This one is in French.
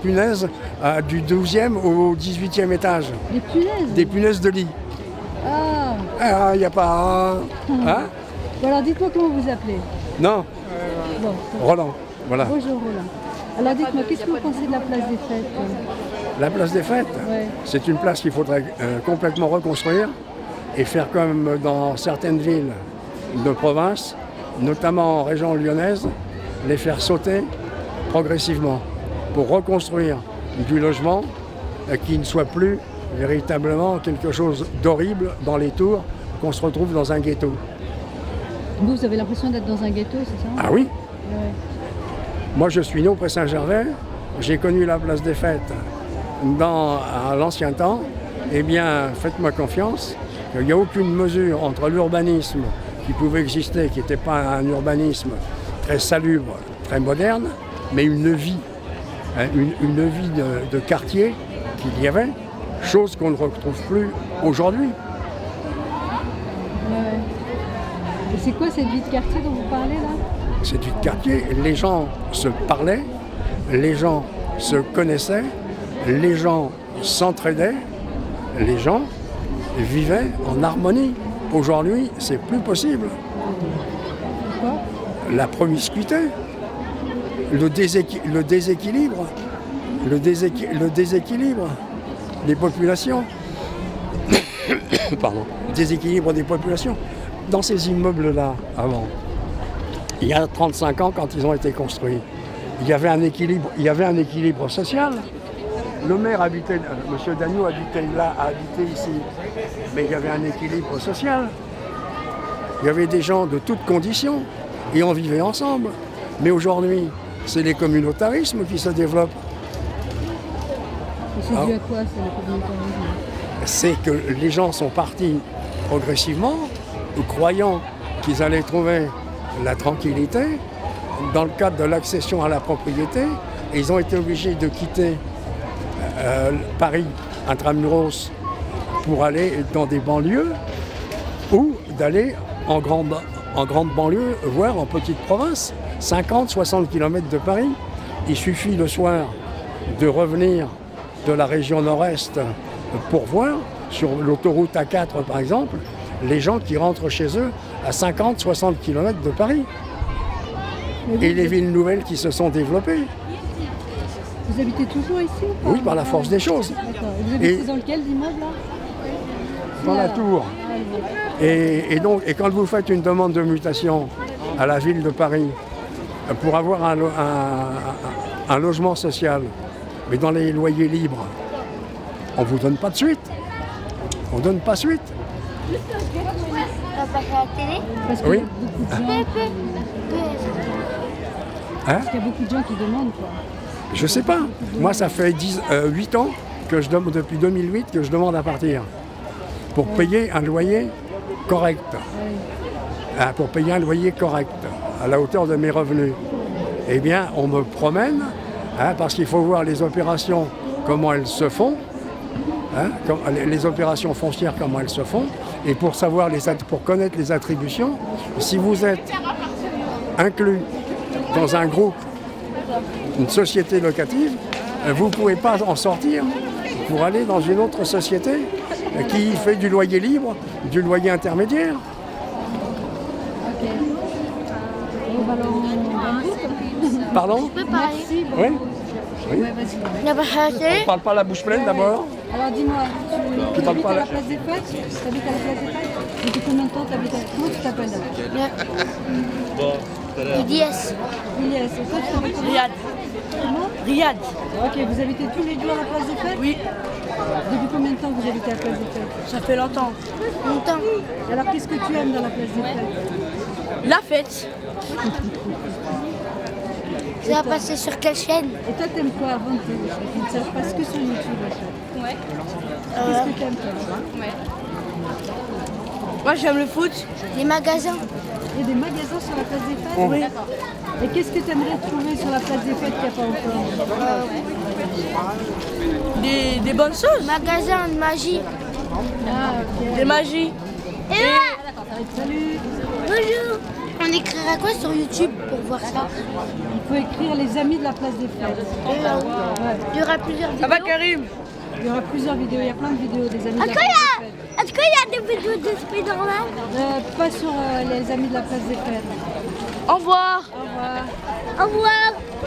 Punaises du 12e au 18e étage. Des punaises? Des punaises de lit. Ah. Ah, il n'y a pas... Hein? Bon, alors dites-moi comment vous appelez. Non, Bon, Roland, voilà. bonjour Roland. Alors dites-moi, qu'est-ce que vous pensez de la place des Fêtes? La place des Fêtes, Ouais. c'est une place qu'il faudrait complètement reconstruire et faire comme dans certaines villes de province, notamment en région lyonnaise, les faire sauter progressivement pour reconstruire du logement qui ne soit plus véritablement quelque chose d'horrible dans les tours, qu'on se retrouve dans un ghetto. Vous avez l'impression d'être dans un ghetto, c'est ça? Ah oui, Ouais. moi je suis né au Pré-Saint-Gervais, j'ai connu la place des Fêtes à l'ancien temps. Eh bien, faites-moi confiance, il n'y a aucune mesure entre l'urbanisme qui pouvait exister, qui n'était pas un urbanisme très salubre, très moderne, mais une vie, hein, une vie de quartier qu'il y avait, chose qu'on ne retrouve plus aujourd'hui. Ouais. Et c'est quoi cette vie de quartier dont vous parlez là? Cette vie de quartier, les gens se parlaient, les gens se connaissaient, les gens s'entraidaient, les gens vivaient en harmonie. Aujourd'hui, c'est plus possible. Pourquoi? La promiscuité, le déséquilibre des populations. Pardon. Déséquilibre des populations. Dans ces immeubles-là, avant, il y a 35 ans, quand ils ont été construits, il y avait un équilibre social. Le maire habitait, M. Dagnou habitait là, habitait ici, mais il y avait un équilibre social. Il y avait des gens de toutes conditions et on vivait ensemble. Mais aujourd'hui, c'est les communautarismes qui se développent. Et c'est dû à quoi, c'est le communautarisme? C'est que les gens sont partis progressivement, croyant qu'ils allaient trouver la tranquillité dans le cadre de l'accession à la propriété. Et ils ont été obligés de quitter Paris intramuros pour aller dans des banlieues ou d'aller en grande banlieue, voire en petite province, 50-60 km de Paris. Il suffit le soir de revenir de la région nord-est pour voir, sur l'autoroute A4 par exemple, les gens qui rentrent chez eux à 50-60 km de Paris. Et les villes nouvelles qui se sont développées. Vous habitez toujours ici ou pas? Oui, par la force des choses. D'accord. Vous habitez dans lequel immeuble là? Dans la tour. Et quand vous faites une demande de mutation à la ville de Paris pour avoir un logement social, mais dans les loyers libres, on ne vous donne pas de suite. On ne donne pas suite. On va passer à la télé. Parce qu'il Oui. y a beaucoup de gens, Hein? parce qu'il y a beaucoup de gens qui demandent quoi. Je sais pas. Moi, ça fait 8 ans que je demande, depuis 2008, que je demande à partir pour payer un loyer correct. Ah, pour payer un loyer correct, à la hauteur de mes revenus. Eh bien, on me promène, hein, parce qu'il faut voir les opérations, comment elles se font, hein, les opérations foncières, comment elles se font, et pour connaître les attributions, si vous êtes inclus dans un groupe, une société locative, vous ne pouvez pas en sortir pour aller dans une autre société qui fait du loyer libre, du loyer intermédiaire. Ok. Bon, bah, alors, on va Pardon? Je peux parler. Merci. Bon. Oui? Oui. Ouais, vas-y. On va passer à la télé. On parle pas la bouche pleine d'abord? Alors dis-moi, tu parles habites pas à là. la place des Fêtes? Tu habites à la place des Fêtes? Depuis combien de temps tu habites à... Comment tu t'appelles d'abord? Ilyes. Ilyes. Et toi tu t'appelles comment? Riyad. Comment? Riyad. Ok, vous habitez tous les deux à la place des Fêtes? Oui, Depuis combien de temps vous habitez à la place des Fêtes? ça fait longtemps. Longtemps. Alors qu'est-ce que tu aimes dans la place des Fêtes? La fête. Ça va passer sur quelle chaîne? Et toi t'aimes quoi avant de tu ne saches pas ce que sur YouTube en fait? Ouais. Qu'est-ce que t'aimes toi? Moi j'aime le foot. Les magasins. Il y a des magasins sur la place des Fêtes? Oui. Et qu'est-ce que tu aimerais trouver sur la place des Fêtes qu'il n'y a pas encore? Des bonnes choses. Magasin de magie. Ah ok. Des magies. Et là, Salut! bonjour. On on écrira quoi sur YouTube pour voir ça? Il faut écrire les amis de la place des Fêtes. Ouais. Il y aura plusieurs vidéos. Ça va, Karim? Il y aura plusieurs vidéos, il y a plein de vidéos des amis de la Est-ce place des Fêtes. qu'il y a des vidéos de Spider-Man? Pas sur les amis de la place des Fêtes. Au revoir. Au revoir. Au revoir.